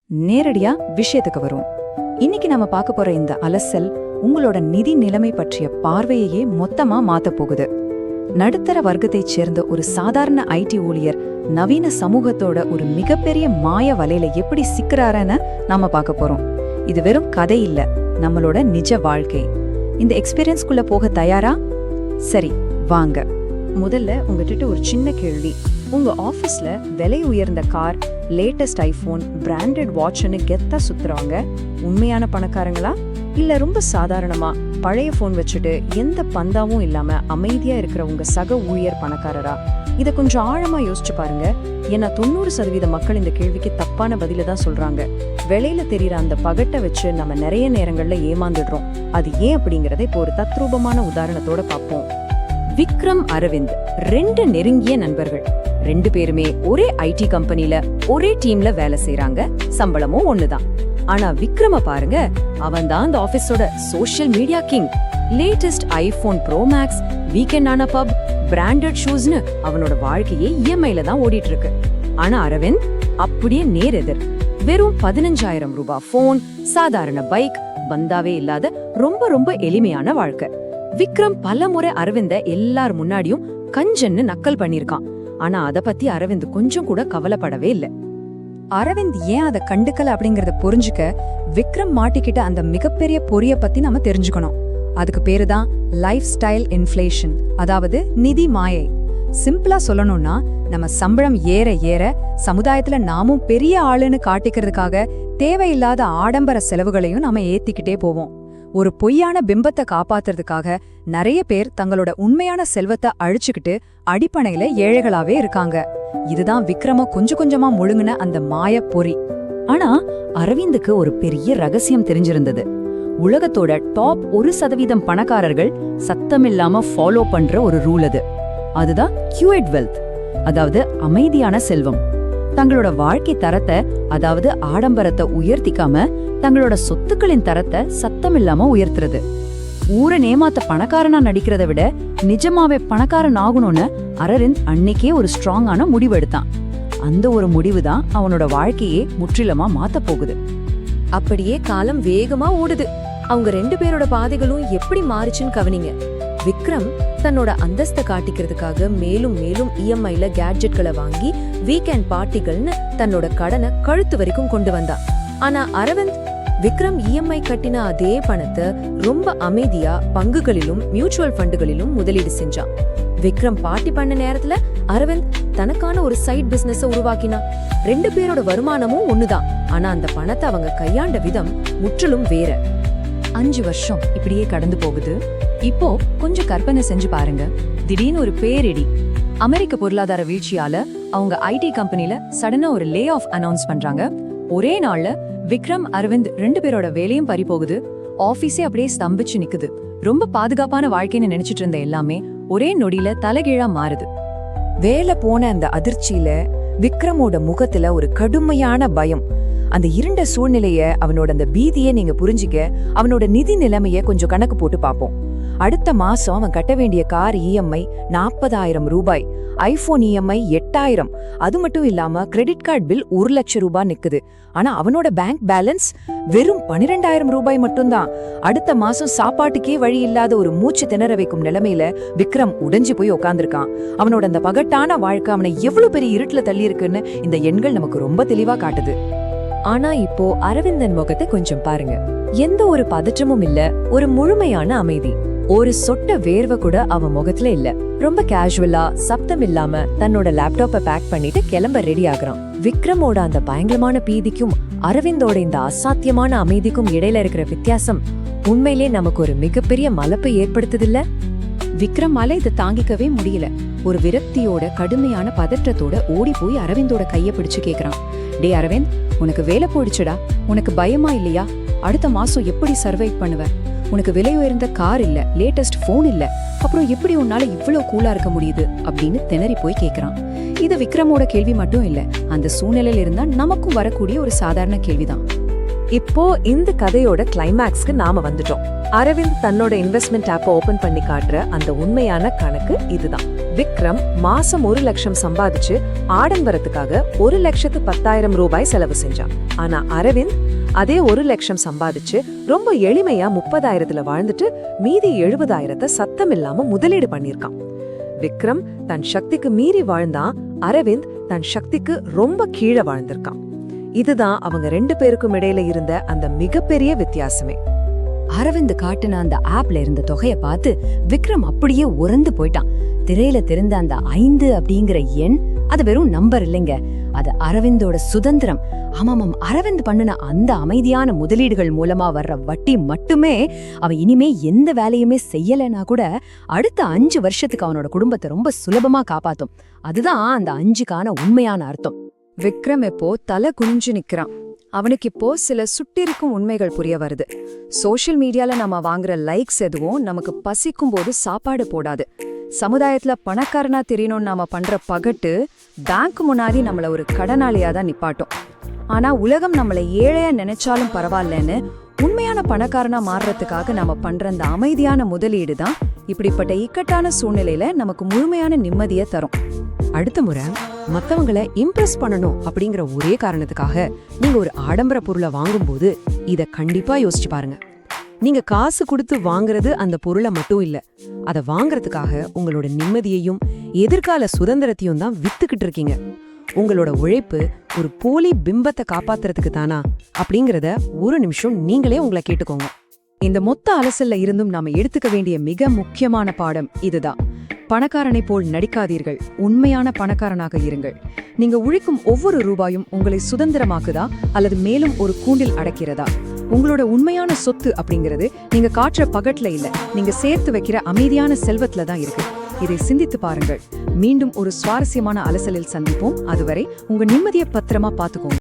நேரடியா விஷயத்துக்கு வரும். இன்னைக்கு நாம பார்க்க போற இந்த அலசல் உங்களோட நிதி நிலைமை பற்றிய பார்வையையே மொத்தமா மாத்த போகுது. நடுத்தர வர்க்கத்தைச் சேர்ந்த ஒரு சாதாரண ஐடி ஊழியர் நவீன சமூகத்தோட ஒரு மிகப்பெரிய மாய வலையில எப்படி சிக்கிறாரன்னு நாம பார்க்க போறோம். இது வெறும் கதை இல்ல, நம்மளோட நிஜ வாழ்க்கை. இந்த எக்ஸ்பீரியன்ஸ்குள்ள போக தயாரா? சரி, வாங்க. முதல்ல உங்ககிட்ட ஒரு சின்ன கேள்வி. உங்க ஆபீஸ்ல விலை உயர்ந்த கார், லேட்டஸ்ட் ஐபோன், பிராண்டட் வாட்ச்னு கெத்தா சுத்துறவங்க உண்மையான பணக்காரங்களா, இல்ல ரொம்ப சாதாரணமா பழைய போன் வச்சுட்டு எந்த பந்தாவும் இல்லாம அமைதியா இருக்கிற உங்க சக ஊழியர் பணக்காரரா? இத கொஞ்சம் ஆழமா யோசிச்சு பாருங்க. ஏன்னா 90% மக்கள் இந்த கேள்விக்கு தப்பான பதில தான் சொல்றாங்க. வெளியில தெரியற அந்த பகட்டை வச்சு நம்ம நிறைய நேரங்கள்ல ஏமாந்துடுறோம். அது ஏன் அப்படிங்கறத இப்போ ஒரு தத்ரூபமான உதாரணத்தோட பார்ப்போம். விக்ரம், அரவிந்த் ரெண்டு நெருங்கிய நண்பர்கள். ரெண்டு பேருமே ஒரே ஐடி கம்பெனில ஒரே டீம்ல வேலை செய்யறாங்க. சம்பளமும் ஒண்ணுதான். ஆனா விக்ரம பாருங்க, அவன் தான் அந்த ஆபீஸோட social media king. Latest iPhone pro max, weekend ஆன பப், பிராண்டட் ஷூஸ்னு அவனோட வாழ்க்கையே இஎம்ஐல தான் ஓடிட்டு இருக்கு. ஆனா அரவிந்த் அப்படியே நேரெதிர். வெறும் 15,000 ரூபாய் போன், சாதாரண பைக், பந்தாவே இல்லாத ரொம்ப ரொம்ப எளிமையான வாழ்க்கை. விக்ரம் பல முறை அரவிந்த எல்லார் முன்னாடியும் கஞ்சன்னு நக்கல் பண்ணிருக்கான். ஆனா அத பத்தி அரவிந்த் கொஞ்சம் கூட கவலைப்படவே இல்ல. அரவிந்த் ஏன் அதை கண்டுக்கல அப்படிங்கறத புரிஞ்சுக்க விக்ரம் மாட்டிக்கிட்ட அந்த மிகப்பெரிய பொறிய பத்தி நம்ம தெரிஞ்சுக்கணும். அதுக்கு பேருதான் லைஃப் ஸ்டைல் இன்ஃப்ளேஷன், அதாவது நிதி மாயை. சிம்பிளா சொல்லணும்னா, நம்ம சம்பளம் ஏற ஏற சமுதாயத்துல நாமும் பெரிய ஆளுன்னு காட்டிக்கிறதுக்காக தேவையில்லாத ஆடம்பர செலவுகளையும் நாம ஏத்திக்கிட்டே போவோம். ஒரு பொய்யான பிம்பத்தை காப்பாத்துறதுக்காக நிறைய பேர் தங்களோட உண்மையான செல்வத்தை அழிச்சுக்கிட்டு அடிப்படையில ஏழைகளாவே இருக்காங்க. இதுதான் விக்ரம கொஞ்சம் கொஞ்சமா முழுங்கின அந்த மாய பொறி. ஆனா அரவிந்துக்கு ஒரு பெரிய ரகசியம் தெரிஞ்சிருந்தது. உலகத்தோட டாப் 1% பணக்காரர்கள் சத்தமில்லாம ஃபாலோ பண்ற ஒரு ரூல் அது. அதுதான் குவைட் வெல்த், அதாவது அமைதியான செல்வம். தங்களோட வாழ்க்கை தரத்தை, அதாவது ஆடம்பரத்தை உயர்த்திக்காம தங்களோட சொத்துக்களின் தரத்தை சத்தமில்லாம உயர்த்துறது. ஊரை நேமாத்த பணக்காரனா நடிக்கிறத விட நிஜமாவே பணக்காரன் ஆகணும்னு அரவிந்த் அன்னைக்கே ஒரு ஸ்ட்ராங்கான முடிவு எடுத்தான். அந்த ஒரு முடிவு தான் அவனோட வாழ்க்கையே முற்றிலுமா மாத்த போகுது. அப்படியே காலம் வேகமா ஓடுது. அவங்க ரெண்டு பேரோட பாதைகளும் எப்படி மாறுச்சுன்னு கவனிங்க. விக்ரம் தன்னோட அந்தஸ்தை காட்டிக்கிறதுக்காக மேலும் மேலும் இஎம்ஐல கேட்ஜெட்களை வாங்கி வீக்கெண்ட் பார்ட்டிகள்னு தன்னோட கடனை கழுத்து வரைக்கும் கொண்டு வந்தான். ஆனா அரவிந்த், விக்ரம் இஎம்ஐ கட்டின அதே பணத்தை ரொம்ப அமைதியா பங்குகளிலும் மியூச்சுவல் ஃபண்டுகளிலும் முதலீடு செஞ்சான். விக்ரம் பார்ட்டி பண்ண நேரத்துல அரவிந்த் தனக்கான ஒரு சைட் பிசினஸ் உருவாக்கினான். ரெண்டு பேரோட வருமானமும் ஒண்ணுதான், ஆனா அந்த பணத்தை அவங்க கையாண்ட விதம் முற்றிலும் வேற. 5 வருஷம் இப்படியே கடந்து போகுது. இப்போ கொஞ்சம் கற்பனை செஞ்சு பாருங்க. திடீர்னு ஒரு பேரிடி. அமெரிக்க பொருளாதார வீழ்ச்சியால அவங்க ஐடி கம்பெனில சடனா ஒரு லே ஆஃப் அனௌன்ஸ் பண்றாங்க. ஒரே நாள்ல விக்ரம், அரவிந்த் ரெண்டு பேரோட வேலையும் பறி போகுது. ஆபீஸே அப்படியே ஸ்தம்பிச்சு நிக்குது. ரொம்ப பாதுகாப்பான வாழ்க்கைன்னு நினைச்சிட்டு இருந்த எல்லாமே ஒரே நொடியில தலைகீழா மாறுது. வேலை போன அந்த அதிர்ச்சியில விக்ரமோட முகத்துல ஒரு கடுமையான பயம். அந்த இருண்ட சூழ்நிலைய, அவனோட அந்த பீதியை நீங்க புரிஞ்சிக்க அவனோட நிதி நிலைமைய கொஞ்சம் கணக்கு போட்டு பாப்போம். அடுத்த மாசம் அவன் கட்ட வேண்டிய கார் இஎம்ஐ 40,000 ரூபாய், ஐபோன் இஎம்ஐ 8,000. அது மட்டும் இல்லாம கிரெடிட் கார்டு பில் 1 லட்சம் ரூபாய் நிக்குது. ஆனா அவனோட பேங்க் பேலன்ஸ் வெறும் 12,000 ரூபாய் மட்டும்தான். அடுத்த மாசம் சாப்பாட்டுக்கே வழி இல்லாத ஒரு மூச்சு திணற வைக்கும் நிலைமையில விக்ரம் உடைஞ்சு போய் உட்கார்ந்துருக்கான். அவனோட அந்த பகட்டான வாழ்க்கை அவனை எவ்வளவு பெரிய இருட்டுல தள்ளி இருக்குன்னு இந்த எண்கள் நமக்கு ரொம்ப தெளிவா காட்டுது. ஆனா இப்போ அரவிந்தன் முகத்தை கொஞ்சம் பாருங்க. எந்த ஒரு பதற்றமும் இல்ல, ஒரு முழுமையான அமைதி. ஒரு சொட்ட வேர்வை கூட அவன் முகத்துல இல்ல. ரொம்ப கேஷுவலா சப்தம் இல்லாம தன்னோட லேப்டாப்பை பேக் பண்ணிட்டு கிளம்ப ரெடி ஆகுறான். விக்ரமோட அந்த பயங்கரமான பீதிக்கும் அரவிந்தோட இந்த அசாத்தியமான அமைதிக்கும் இடையில இருக்கிற வித்தியாசம் உண்மையிலே நமக்கு ஒரு மிகப்பெரிய மலைப்பை ஏற்படுத்துதில்ல? விக்ரமால இதை தாங்கிக்கவே முடியல. ஒரு விரக்தியோட கடுமையான பதற்றத்தோட ஓடி போய் அரவிந்தோட கைய பிடிச்சு கேக்குறான். டே அரவிந்த், உனக்கு வேலை போயிடுச்சுடா. உனக்கு பயமா இல்லையா? அடுத்த மாசம் எப்படி சர்வைவ் பண்ணுவ? உனக்கு விலை உயர்ந்த கார் இல்ல, லேட்டஸ்ட் போன் இல்ல, அப்புறம் எப்படி உன்னால இவ்வளவு கூலா இருக்க முடியுது அப்படின்னு திணறி போய் கேக்குறான். இது விக்ரமோட கேள்வி மட்டும் இல்ல, அந்த சூழ்நிலையில இருந்தா நமக்கும் வரக்கூடிய ஒரு சாதாரண கேள்விதான். இப்போ இந்த கதையோட கிளைமேக்ஸ்க்கு நாம வந்துட்டோம். அரவிந்த் தன்னோட இன்வெஸ்ட்மெண்ட் ஆப்பை ஓபன் பண்ணி காட்டுற அந்த உண்மையான கணக்கு இதுதான். விக்ரம் மாசம் 1 லட்சம் சம்பாதிச்சு ஆடம்பரத்துக்காக 1,10,000 ரூபாய் செலவு செஞ்சான். ஆனா அரவிந்த் அதே 1 லட்சம் சம்பாதிச்சு ரொம்ப எளிமையா 30,000த்துல வாழ்ந்துட்டு மீதி 70,000 சத்தமில்லாம முதலீடு பண்ணிருக்கான். விக்ரம் தன் சக்திக்கு மீறி வாழ்ந்தான், அரவிந்த் தன் சக்திக்கு ரொம்ப கீழே வாழ்ந்திருக்கான். இதுதான் அவங்க 2 பேருக்கும் இடையில இருந்த அந்த மிகப்பெரிய வித்தியாசமே. அரவிந்த் காட்டுன அந்த ஆப்ல இருந்த தொகையை பார்த்து விக்ரம் அப்படியே உறைந்து போயிட்டான். திரையில தெரிந்த அந்த 5 அப்படிங்கிற எண் அது வெறும் நம்பர் இல்லைங்க, அது அரவிந்தோட சுதந்திரம். ஆமாம், அரவிந்த் பண்ணுன அந்த அமைதியான முதலீடுகள் மூலமா வர்ற வட்டி மட்டுமே அவன் இனிமே எந்த வேலையுமே செய்யலைன்னா கூட அடுத்த 5 வருஷத்துக்கு அவனோட குடும்பத்தை ரொம்ப சுலபமா காப்பாத்தும். அதுதான் அந்த 5க்கான உண்மையான அர்த்தம். விக்ரம் இப்போ தலை குனிஞ்சு நிக்கிறான். அவனுக்கு இப்போ சில சுட்டிருக்கும் உண்மைகள் புரிய வருது. சோஷியல் மீடியால நம்ம வாங்குற லைக்ஸ் எதுவும் நமக்கு பசிக்கும் போது சாப்பாடு போடாது. சமுதாயத்துல பணக்காரனா தெரியணும்னு நாம பண்ற பகட்டு பேங்க் முன்னாடி நம்மள ஒரு கடனாளியா தான் நிப்பாட்டும். ஆனா உலகம் நம்மள ஏழையா நினைச்சாலும் பரவாயில்லன்னு உண்மையான பணக்காரனா மாறுறதுக்காக நாம பண்ற அந்த அமைதியான முதலீடு தான் இப்படிப்பட்ட இக்கட்டான சூழ்நிலையில நமக்கு முழுமையான நிம்மதியை தரும். அடுத்த முறை மத்தவங்களை இம்ப்ரெஸ் பண்ணணும் அப்படிங்கிற ஒரே காரணத்துக்காக நீங்க ஒரு ஆடம்பர பொருளை வாங்கும்போது இத கண்டிப்பா யோசிச்சு பாருங்க. நீங்க காசு கொடுத்து வாங்குறது அந்த பொருளை மட்டும் இல்ல, அதை வாங்குறதுக்காக உங்களோட நிம்மதியையும் எதிர்கால சுதந்திரத்தையும் தான் வித்துக்கிட்டு இருக்கீங்க. உங்களோட உழைப்பு ஒரு போலி பிம்பத்தை காப்பாத்துறதுக்கு தானா அப்படிங்கறத ஒரு நிமிஷம் நீங்களே உங்களை கேட்டுக்கோங்க. இந்த மொத்த அலசல்ல இருந்தும் நாம எடுத்துக்க வேண்டிய மிக முக்கியமான பாடம் இதுதான். பணக்காரனை போல் நடிக்காதீர்கள், உண்மையான பணக்காரனாக இருங்கள். நீங்க உழைக்கும் ஒவ்வொரு ரூபாயும் உங்களை சுதந்திரமாக்குதா அல்லது மேலும் ஒரு கூண்டில் அடக்கிறதா? உங்களோட உண்மையான சொத்து அப்படிங்கிறது நீங்க காட்டுற பகட்ல இல்ல, நீங்க சேர்த்து வைக்கிற அமைதியான செல்வத்துல தான் இருக்கு. இதை சிந்தித்து பாருங்கள். மீண்டும் ஒரு சுவாரஸ்யமான அலசலில் சந்திப்போம். அதுவரை உங்க நிம்மதியை பத்திரமா பாத்துக்கோங்க.